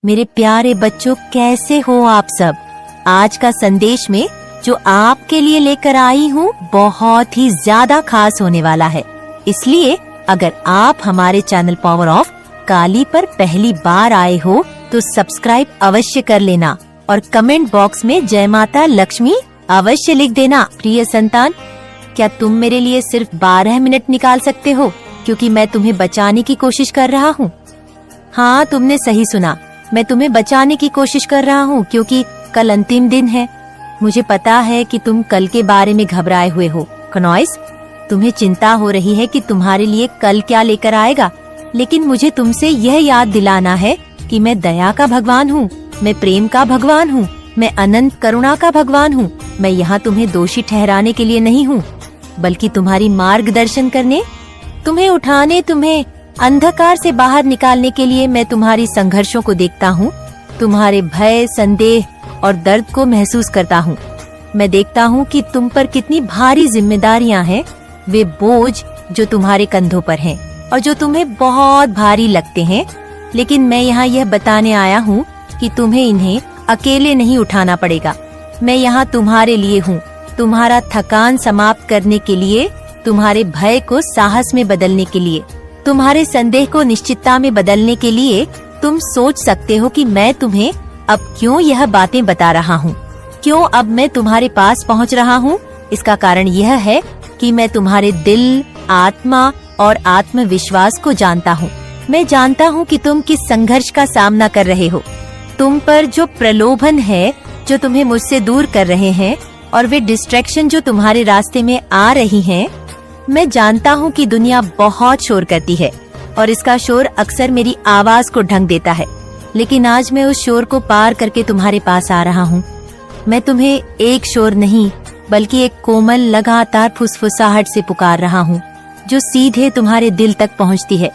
मेरे प्यारे बच्चों, कैसे हो आप सब। आज का संदेश में जो आपके लिए लेकर आई हूँ बहुत ही ज्यादा खास होने वाला है। इसलिए अगर आप हमारे चैनल पावर ऑफ काली पर पहली बार आए हो तो सब्सक्राइब अवश्य कर लेना और कमेंट बॉक्स में जय माता लक्ष्मी अवश्य लिख देना। प्रिय संतान, क्या तुम मेरे लिए सिर्फ 12 मिनट निकाल सकते हो, क्योंकि मैं तुम्हें बचाने की कोशिश कर रहा हूँ। हाँ, तुमने सही सुना, मैं तुम्हें बचाने की कोशिश कर रहा हूँ, क्योंकि कल अंतिम दिन है। मुझे पता है कि तुम कल के बारे में घबराए हुए हो। कनॉइस, तुम्हें चिंता हो रही है कि तुम्हारे लिए कल क्या लेकर आएगा, लेकिन मुझे तुमसे यह याद दिलाना है कि मैं दया का भगवान हूँ, मैं प्रेम का भगवान हूँ, मैं अनंत करुणा का भगवान हूँ। मैं यहाँ तुम्हें दोषी ठहराने के लिए नहीं हूँ, बल्कि तुम्हारी मार्गदर्शन करने, तुम्हें उठाने, तुम्हें अंधकार से बाहर निकालने के लिए। मैं तुम्हारी संघर्षों को देखता हूँ, तुम्हारे भय, संदेह और दर्द को महसूस करता हूँ। मैं देखता हूँ कि तुम पर कितनी भारी जिम्मेदारियाँ हैं, वे बोझ जो तुम्हारे कंधों पर हैं और जो तुम्हें बहुत भारी लगते हैं। लेकिन मैं यहाँ यह बताने आया हूँ कि तुम्हें इन्हें अकेले नहीं उठाना पड़ेगा। मैं यहाँ तुम्हारे लिए हूँ, तुम्हारा थकान समाप्त करने के लिए, तुम्हारे भय को साहस में बदलने के लिए, तुम्हारे संदेह को निश्चितता में बदलने के लिए। तुम सोच सकते हो कि मैं तुम्हें अब क्यों यह बातें बता रहा हूँ, क्यों अब मैं तुम्हारे पास पहुँच रहा हूँ। इसका कारण यह है कि मैं तुम्हारे दिल, आत्मा और आत्मविश्वास को जानता हूँ। मैं जानता हूँ कि तुम किस संघर्ष का सामना कर रहे हो। तुम पर जो प्रलोभन है, जो तुम्हें मुझसे दूर कर रहे हैं, और वे डिस्ट्रैक्शन जो तुम्हारे रास्ते में आ रही हैं। मैं जानता हूँ कि दुनिया बहुत शोर करती है और इसका शोर अक्सर मेरी आवाज को ढंक देता है, लेकिन आज मैं उस शोर को पार करके तुम्हारे पास आ रहा हूँ। मैं तुम्हें एक शोर नहीं, बल्कि एक कोमल लगातार फुसफुसाहट से पुकार रहा हूँ, जो सीधे तुम्हारे दिल तक पहुँचती है।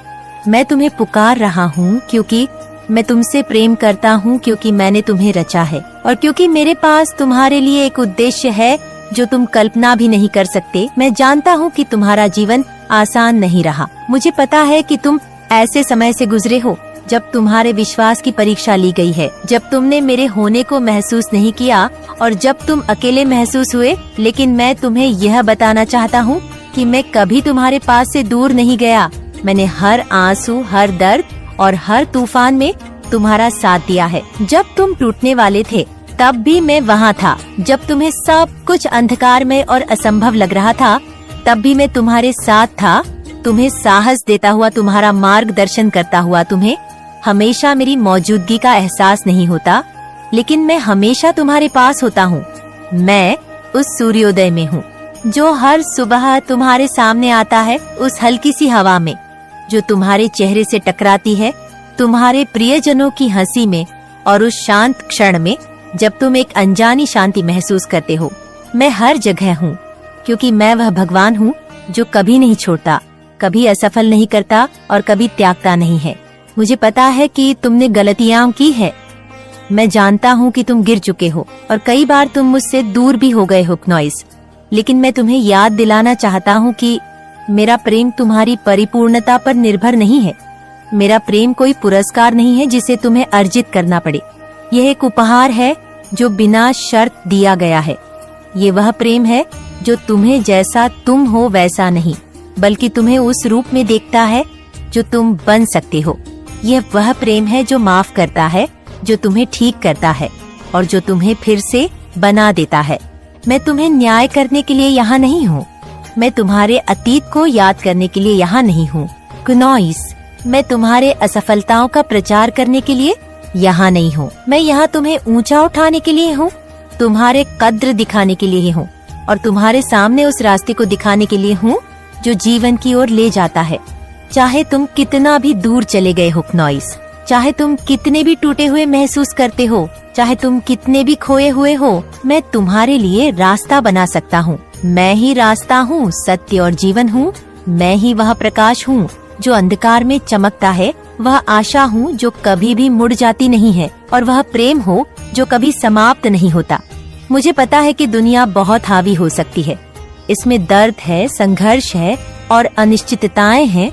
मैं तुम्हें पुकार रहा हूँ क्योंकि मैं तुमसे प्रेम करता हूँ, क्योंकि मैंने तुम्हें रचा है और क्योंकि मेरे पास तुम्हारे लिए एक उद्देश्य है जो तुम कल्पना भी नहीं कर सकते। मैं जानता हूँ कि तुम्हारा जीवन आसान नहीं रहा। मुझे पता है कि तुम ऐसे समय से गुजरे हो जब तुम्हारे विश्वास की परीक्षा ली गई है, जब तुमने मेरे होने को महसूस नहीं किया और जब तुम अकेले महसूस हुए। लेकिन मैं तुम्हें यह बताना चाहता हूँ कि मैं कभी तुम्हारे पास से दूर नहीं गया। मैंने हर आंसू, हर दर्द और हर तूफान में तुम्हारा साथ दिया है। जब तुम टूटने वाले थे तब भी मैं वहाँ था। जब तुम्हें सब कुछ अंधकारमय और असंभव लग रहा था तब भी मैं तुम्हारे साथ था, तुम्हें साहस देता हुआ, तुम्हारा मार्गदर्शन करता हुआ। तुम्हें हमेशा मेरी मौजूदगी का एहसास नहीं होता, लेकिन मैं हमेशा तुम्हारे पास होता हूँ। मैं उस सूर्योदय में हूँ जो हर सुबह तुम्हारे सामने आता है, उस हल्की सी हवा में जो तुम्हारे चेहरे से टकराती है, तुम्हारे प्रियजनों की हंसी में और उस शांत क्षण में जब तुम एक अनजानी शांति महसूस करते हो। मैं हर जगह हूँ, क्योंकि मैं वह भगवान हूँ जो कभी नहीं छोड़ता, कभी असफल नहीं करता और कभी त्यागता नहीं है। मुझे पता है कि तुमने गलतियाँ की है। मैं जानता हूँ कि तुम गिर चुके हो और कई बार तुम मुझसे दूर भी हो गए हो कनॉइस। लेकिन मैं तुम्हें याद दिलाना चाहता हूँ कि मेरा प्रेम तुम्हारी परिपूर्णता पर निर्भर नहीं है। मेरा प्रेम कोई पुरस्कार नहीं है जिसे तुम्हें अर्जित करना पड़े। यह एक उपहार है जो बिना शर्त दिया गया है। ये वह प्रेम है जो तुम्हें जैसा तुम हो वैसा नहीं, बल्कि तुम्हें उस रूप में देखता है जो तुम बन सकते हो। यह वह प्रेम है जो माफ करता है, जो तुम्हें ठीक करता है और जो तुम्हें फिर से बना देता है। मैं तुम्हें न्याय करने के लिए यहाँ नहीं हूँ। मैं तुम्हारे अतीत को याद करने के लिए यहाँ नहीं हूँ कनॉइस। मैं तुम्हारे असफलताओं का प्रचार करने के लिए यहाँ नहीं हूँ। मैं यहाँ तुम्हें ऊंचा उठाने के लिए हूँ, तुम्हारे कद्र दिखाने के लिए हूँ और तुम्हारे सामने उस रास्ते को दिखाने के लिए हूँ जो जीवन की ओर ले जाता है। चाहे तुम कितना भी दूर चले गए हो कनॉइस, चाहे तुम कितने भी टूटे हुए महसूस करते हो, चाहे तुम कितने भी खोए हुए हो, मैं तुम्हारे लिए रास्ता बना सकता हूँ। मैं ही रास्ता हूँ, सत्य और जीवन हूँ। मैं ही वह प्रकाश हूँ जो अंधकार में चमकता है, वह आशा हूँ जो कभी भी मुड़ जाती नहीं है और वह प्रेम हो जो कभी समाप्त नहीं होता। मुझे पता है कि दुनिया बहुत हावी हो सकती है, इसमें दर्द है, संघर्ष है और अनिश्चितताएं हैं,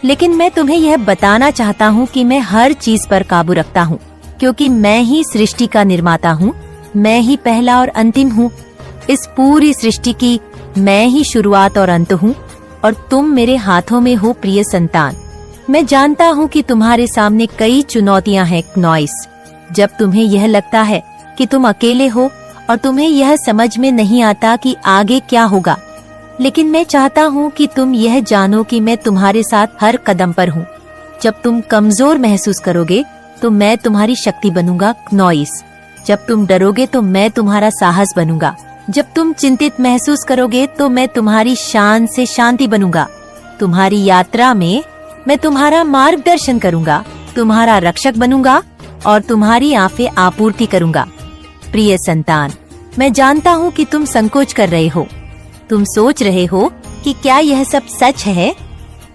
लेकिन मैं तुम्हें यह बताना चाहता हूँ कि मैं हर चीज पर काबू रखता हूँ। क्योंकि मैं ही सृष्टि का निर्माता हूँ, मैं ही पहला और अंतिम हूँ। इस पूरी सृष्टि की मैं ही शुरुआत और अंत हूँ और तुम मेरे हाथों में हो प्रिय संतान। मैं जानता हूँ कि तुम्हारे सामने कई चुनौतियाँ हैं नॉइस। जब तुम्हें यह लगता है कि तुम अकेले हो और तुम्हें यह समझ में नहीं आता कि आगे क्या होगा, लेकिन मैं चाहता हूँ कि तुम यह जानो कि मैं तुम्हारे साथ हर कदम पर हूँ। जब तुम कमजोर महसूस करोगे तो मैं तुम्हारी शक्ति बनूंगा नॉइस। जब तुम डरोगे तो मैं तुम्हारा साहस बनूंगा। जब तुम चिंतित महसूस करोगे तो मैं तुम्हारी शान से शांति बनूंगा। तुम्हारी यात्रा में मैं तुम्हारा मार्गदर्शन करूंगा, तुम्हारा रक्षक बनूंगा और तुम्हारी आंखें आपूर्ति करूंगा। प्रिय संतान, मैं जानता हूँ कि तुम संकोच कर रहे हो। तुम सोच रहे हो कि क्या यह सब सच है,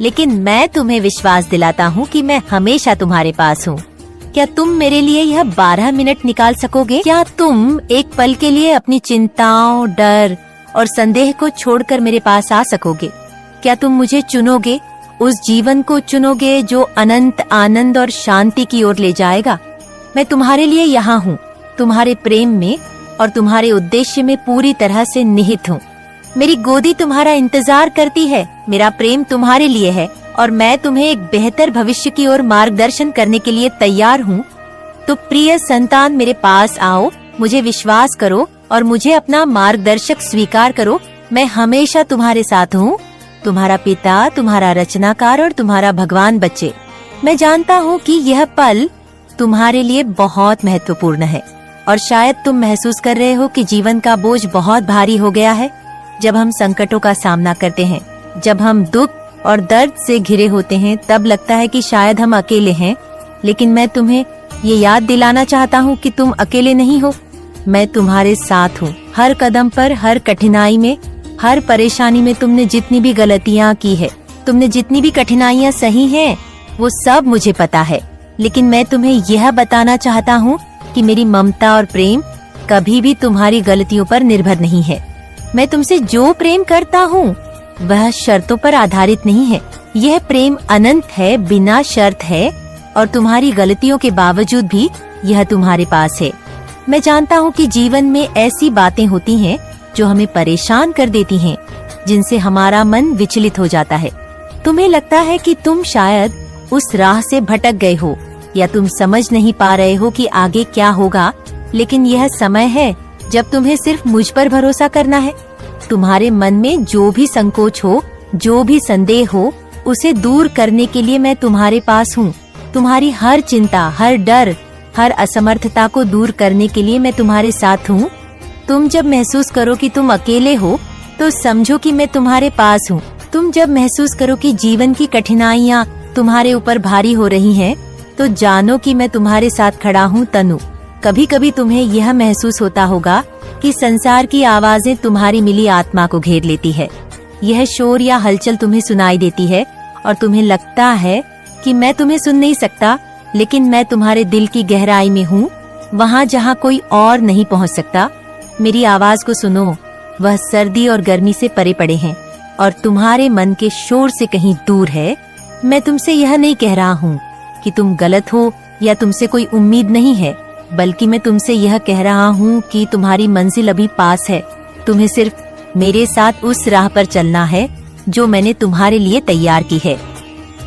लेकिन मैं तुम्हें विश्वास दिलाता हूँ कि मैं हमेशा तुम्हारे पास हूँ। क्या तुम मेरे लिए यह 12 मिनट निकाल सकोगे? क्या तुम एक पल के लिए अपनी चिंताओं, डर और संदेह को छोड़कर मेरे पास आ सकोगे? क्या तुम मुझे चुनोगे, उस जीवन को चुनोगे जो अनंत आनंद और शांति की ओर ले जाएगा? मैं तुम्हारे लिए यहाँ हूँ, तुम्हारे प्रेम में और तुम्हारे उद्देश्य में पूरी तरह से निहित हूँ। मेरी गोदी तुम्हारा इंतजार करती है, मेरा प्रेम तुम्हारे लिए है और मैं तुम्हें एक बेहतर भविष्य की ओर मार्गदर्शन करने के लिए तैयार हूँ। तो प्रिय संतान, मेरे पास आओ, मुझे विश्वास करो और मुझे अपना मार्गदर्शक स्वीकार करो। मैं हमेशा तुम्हारे साथ हूँ, तुम्हारा पिता, तुम्हारा रचनाकार और तुम्हारा भगवान बच्चे। मैं जानता हूँ कि यह पल तुम्हारे लिए बहुत महत्वपूर्ण है और शायद तुम महसूस कर रहे हो कि जीवन का बोझ बहुत भारी हो गया है। जब हम संकटों का सामना करते हैं, जब हम दुख और दर्द से घिरे होते हैं, तब लगता है कि शायद हम अकेले हैं। लेकिन मैं तुम्हें ये याद दिलाना चाहता हूँ कि तुम अकेले नहीं हो। मैं तुम्हारे साथ हूँ, हर कदम पर, हर कठिनाई में, हर परेशानी में। तुमने जितनी भी गलतियाँ की है, तुमने जितनी भी कठिनाइयाँ सही हैं, वो सब मुझे पता है। लेकिन मैं तुम्हें यह बताना चाहता हूँ कि मेरी ममता और प्रेम कभी भी तुम्हारी गलतियों पर निर्भर नहीं है। मैं तुमसे जो प्रेम करता हूँ वह शर्तों पर आधारित नहीं है। यह प्रेम अनंत है, बिना शर्त है और तुम्हारी गलतियों के बावजूद भी यह तुम्हारे पास है। मैं जानता हूँ कि जीवन में ऐसी बातें होती हैं जो हमें परेशान कर देती हैं, जिनसे हमारा मन विचलित हो जाता है। तुम्हें लगता है कि तुम शायद उस राह से भटक गए हो या तुम समझ नहीं पा रहे हो कि आगे क्या होगा। लेकिन यह समय है जब तुम्हें सिर्फ मुझ पर भरोसा करना है। तुम्हारे मन में जो भी संकोच हो, जो भी संदेह हो, उसे दूर करने के लिए मैं तुम्हारे पास हूँ। तुम्हारी हर चिंता, हर डर, हर असमर्थता को दूर करने के लिए मैं तुम्हारे साथ हूँ। तुम जब महसूस करो कि तुम अकेले हो, तो समझो कि मैं तुम्हारे पास हूँ। तुम जब महसूस करो कि जीवन की कठिनाइयाँ तुम्हारे ऊपर भारी हो रही हैं, तो जानो कि मैं तुम्हारे साथ खड़ा हूँ तनु। कभी कभी तुम्हें यह महसूस होता होगा कि संसार की आवाजें तुम्हारी मिली आत्मा को घेर लेती है। यह शोर या हलचल तुम्हें सुनाई देती है और तुम्हें लगता है कि मैं तुम्हें सुन नहीं सकता, लेकिन मैं तुम्हारे दिल की गहराई में हूँ, वहाँ जहाँ कोई और नहीं पहुँच सकता। मेरी आवाज को सुनो, वह सर्दी और गर्मी से परे पड़े हैं और तुम्हारे मन के शोर से कहीं दूर है। मैं तुमसे यह नहीं कह रहा हूँ कि तुम गलत हो या तुमसे कोई उम्मीद नहीं है, बल्कि मैं तुमसे यह कह रहा हूँ कि तुम्हारी मंजिल अभी पास है। तुम्हें सिर्फ मेरे साथ उस राह पर चलना है जो मैंने तुम्हारे लिए तैयार की है।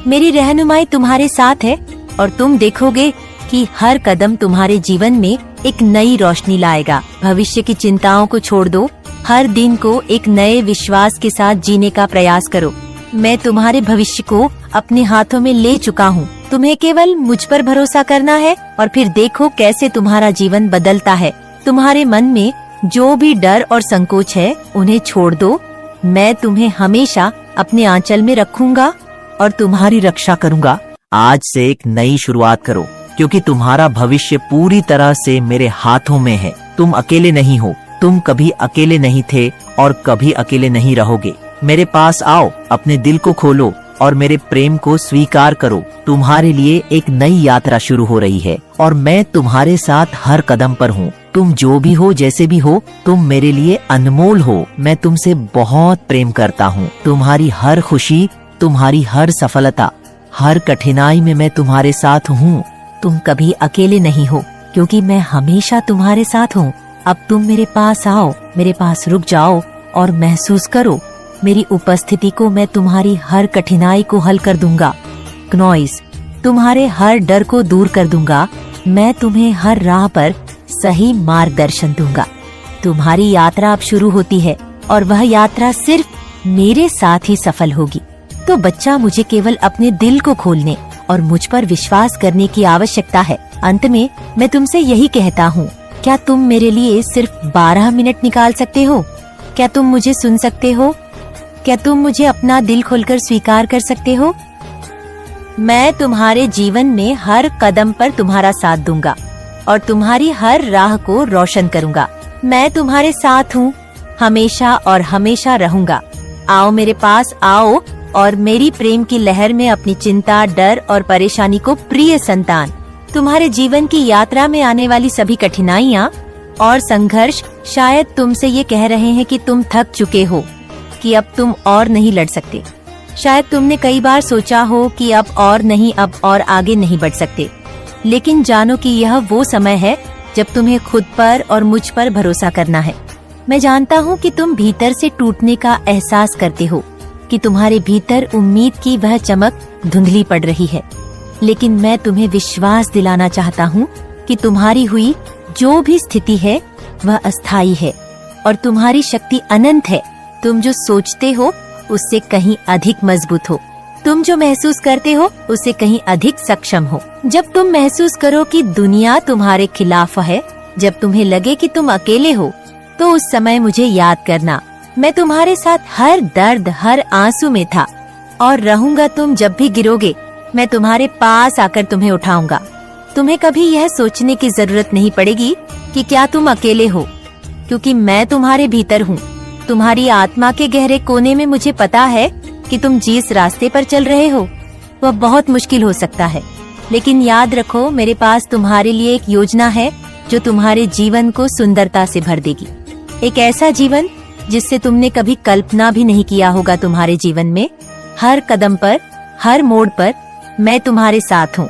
मेरी रहनुमाई तुम्हारे साथ है और तुम देखोगे कि हर कदम तुम्हारे जीवन में एक नई रोशनी लाएगा। भविष्य की चिंताओं को छोड़ दो, हर दिन को एक नए विश्वास के साथ जीने का प्रयास करो। मैं तुम्हारे भविष्य को अपने हाथों में ले चुका हूँ। तुम्हें केवल मुझ पर भरोसा करना है और फिर देखो कैसे तुम्हारा जीवन बदलता है। तुम्हारे मन में जो भी डर और संकोच है, उन्हें छोड़ दो। मैं तुम्हें हमेशा अपने आंचल में रखूंगा और तुम्हारी रक्षा करूंगा। आज से एक नई शुरुआत करो, क्योंकि तुम्हारा भविष्य पूरी तरह से मेरे हाथों में है। तुम अकेले नहीं हो, तुम कभी अकेले नहीं थे और कभी अकेले नहीं रहोगे। मेरे पास आओ, अपने दिल को खोलो और मेरे प्रेम को स्वीकार करो। तुम्हारे लिए एक नई यात्रा शुरू हो रही है और मैं तुम्हारे साथ हर कदम पर हूँ। तुम जो भी हो, जैसे भी हो, तुम मेरे लिए अनमोल हो। मैं तुमसे बहुत प्रेम करता हूँ। तुम्हारी हर खुशी, तुम्हारी हर सफलता, हर कठिनाई में मैं तुम्हारे साथ हूँ। तुम कभी अकेले नहीं हो, क्योंकि मैं हमेशा तुम्हारे साथ हूँ। अब तुम मेरे पास आओ, मेरे पास रुक जाओ और महसूस करो मेरी उपस्थिति को। मैं तुम्हारी हर कठिनाई को हल कर दूंगा क्नॉइस, तुम्हारे हर डर को दूर कर दूंगा। मैं तुम्हें हर राह पर सही मार्गदर्शन दूंगा। तुम्हारी यात्रा अब शुरू होती है और वह यात्रा सिर्फ मेरे साथ ही सफल होगी। तो बच्चा, मुझे केवल अपने दिल को खोलने और मुझ पर विश्वास करने की आवश्यकता है। अंत में मैं तुमसे यही कहता हूँ, क्या तुम मेरे लिए सिर्फ 12 मिनट निकाल सकते हो? क्या तुम मुझे सुन सकते हो? क्या तुम मुझे अपना दिल खोलकर स्वीकार कर सकते हो? मैं तुम्हारे जीवन में हर कदम पर तुम्हारा साथ दूंगा और तुम्हारी हर राह को रोशन करूंगा। मैं तुम्हारे साथ हूँ, हमेशा और हमेशा रहूंगा। आओ मेरे पास आओ और मेरी प्रेम की लहर में अपनी चिंता, डर और परेशानी को प्रिय संतान। तुम्हारे जीवन की यात्रा में आने वाली सभी कठिनाइयाँ और संघर्ष शायद तुमसे ये कह रहे हैं कि तुम थक चुके हो, कि अब तुम और नहीं लड़ सकते। शायद तुमने कई बार सोचा हो कि अब और आगे नहीं बढ़ सकते। लेकिन जानो कि यह वो समय है जब तुम्हें खुद पर और मुझ पर भरोसा करना है। मैं जानता हूँ कि तुम भीतर से टूटने का एहसास करते हो, कि तुम्हारे भीतर उम्मीद की वह चमक धुंधली पड़ रही है। लेकिन मैं तुम्हें विश्वास दिलाना चाहता हूँ कि तुम्हारी हुई जो भी स्थिति है वह अस्थायी है और तुम्हारी शक्ति अनंत है। तुम जो सोचते हो उससे कहीं अधिक मजबूत हो। तुम जो महसूस करते हो उससे कहीं अधिक सक्षम हो। जब तुम महसूस करो कि दुनिया तुम्हारे खिलाफ है, जब तुम्हें लगे कि तुम अकेले हो, तो उस समय मुझे याद करना। मैं तुम्हारे साथ हर दर्द, हर आंसू में था और रहूंगा। तुम जब भी गिरोगे, मैं तुम्हारे पास आकर तुम्हें उठाऊंगा। तुम्हें कभी यह सोचने की जरूरत नहीं पड़ेगी कि क्या तुम अकेले हो, क्योंकि मैं तुम्हारे भीतर हूँ। तुम्हारी आत्मा के गहरे कोने में मुझे पता है कि तुम जिस रास्ते पर चल रहे हो वह बहुत मुश्किल हो सकता है, लेकिन याद रखो, मेरे पास तुम्हारे लिए एक योजना है जो तुम्हारे जीवन को सुंदरता से भर देगी। एक ऐसा जीवन जिससे तुमने कभी कल्पना भी नहीं किया होगा। तुम्हारे जीवन में हर कदम पर, हर मोड़ पर मैं तुम्हारे साथ हूँ।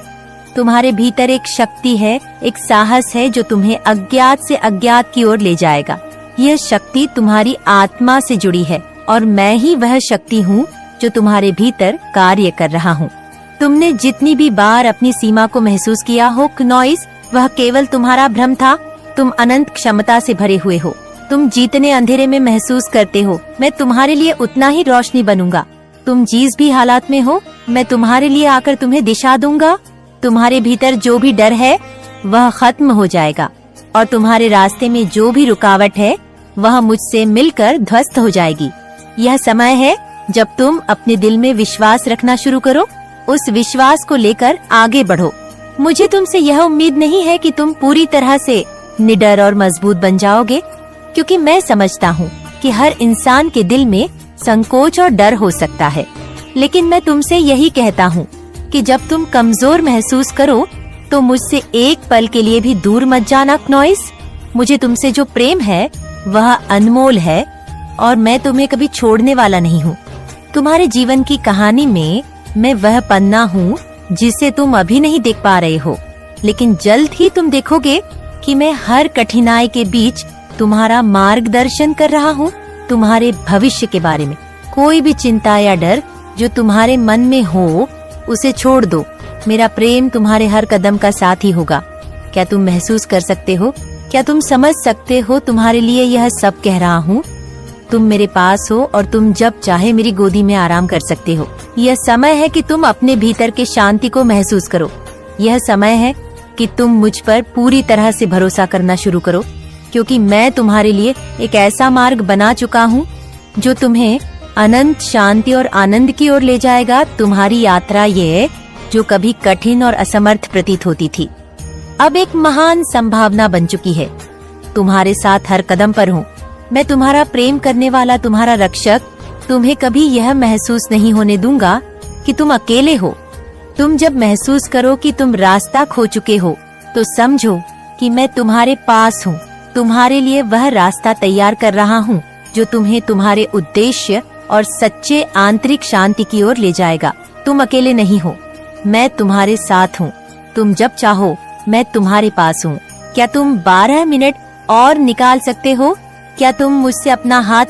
तुम्हारे भीतर एक शक्ति है, एक साहस है जो तुम्हें अज्ञात से अज्ञात की ओर ले जाएगा। यह शक्ति तुम्हारी आत्मा से जुड़ी है और मैं ही वह शक्ति हूँ जो तुम्हारे भीतर कार्य कर रहा हूँ। तुमने जितनी भी बार अपनी सीमा को महसूस किया हो क्नॉइस, वह केवल तुम्हारा भ्रम था। तुम अनंत क्षमता से भरे हुए हो। तुम जीतने अंधेरे में महसूस करते हो, मैं तुम्हारे लिए उतना ही रोशनी बनूंगा। तुम जिस भी हालात में हो, मैं तुम्हारे लिए आकर तुम्हें दिशा दूंगा। तुम्हारे भीतर जो भी डर है वह खत्म हो जाएगा और तुम्हारे रास्ते में जो भी रुकावट है वह मुझसे मिलकर ध्वस्त हो जाएगी। यह समय है जब तुम अपने दिल में विश्वास रखना शुरू करो। उस विश्वास को लेकर आगे बढ़ो। मुझे तुमसे यह उम्मीद नहीं है कि तुम पूरी तरह से निडर और मजबूत बन जाओगे, क्योंकि मैं समझता हूँ कि हर इंसान के दिल में संकोच और डर हो सकता है। लेकिन मैं तुमसे यही कहता हूँ कि जब तुम कमजोर महसूस करो तो मुझसे एक पल के लिए भी दूर मत जाना क्नॉइस। मुझे तुमसे जो प्रेम है वह अनमोल है और मैं तुम्हें कभी छोड़ने वाला नहीं हूँ। तुम्हारे जीवन की कहानी में मैं वह पन्ना हूँ जिसे तुम अभी नहीं देख पा रहे हो, लेकिन जल्द ही तुम देखोगे कि मैं हर कठिनाई के बीच तुम्हारा मार्गदर्शन कर रहा हूँ। तुम्हारे भविष्य के बारे में कोई भी चिंता या डर जो तुम्हारे मन में हो उसे छोड़ दो। मेरा प्रेम तुम्हारे हर कदम का साथी होगा। क्या तुम महसूस कर सकते हो? क्या तुम समझ सकते हो? तुम्हारे लिए यह सब कह रहा हूँ। तुम मेरे पास हो और तुम जब चाहे मेरी गोदी में आराम कर सकते हो। यह समय है कि तुम अपने भीतर के शांति को महसूस करो। यह समय है कि तुम मुझ पर पूरी तरह से भरोसा करना शुरू करो, क्योंकि मैं तुम्हारे लिए एक ऐसा मार्ग बना चुका हूँ जो तुम्हें अनंत शांति और आनंद की ओर ले जाएगा। तुम्हारी यात्रा ये जो कभी कठिन और असमर्थ प्रतीत होती थी, अब एक महान संभावना बन चुकी है। तुम्हारे साथ हर कदम पर हूँ। मैं तुम्हारा प्रेम करने वाला, तुम्हारा रक्षक। तुम्हें कभी यह महसूस नहीं होने दूंगा कि तुम अकेले हो। तुम जब महसूस करो कि तुम रास्ता खो चुके हो, तो समझो कि मैं तुम्हारे पास हूँ। तुम्हारे लिए वह रास्ता तैयार कर रहा हूँ जो तुम्हें तुम्हारे उद्देश्य और सच्चे आंतरिक शांति की ओर ले जाएगा। तुम अकेले नहीं हो, मैं तुम्हारे साथ हूँ। तुम जब चाहो मैं तुम्हारे पास हूँ। क्या तुम 12 मिनट और निकाल सकते हो? क्या तुम मुझसे अपना हाथ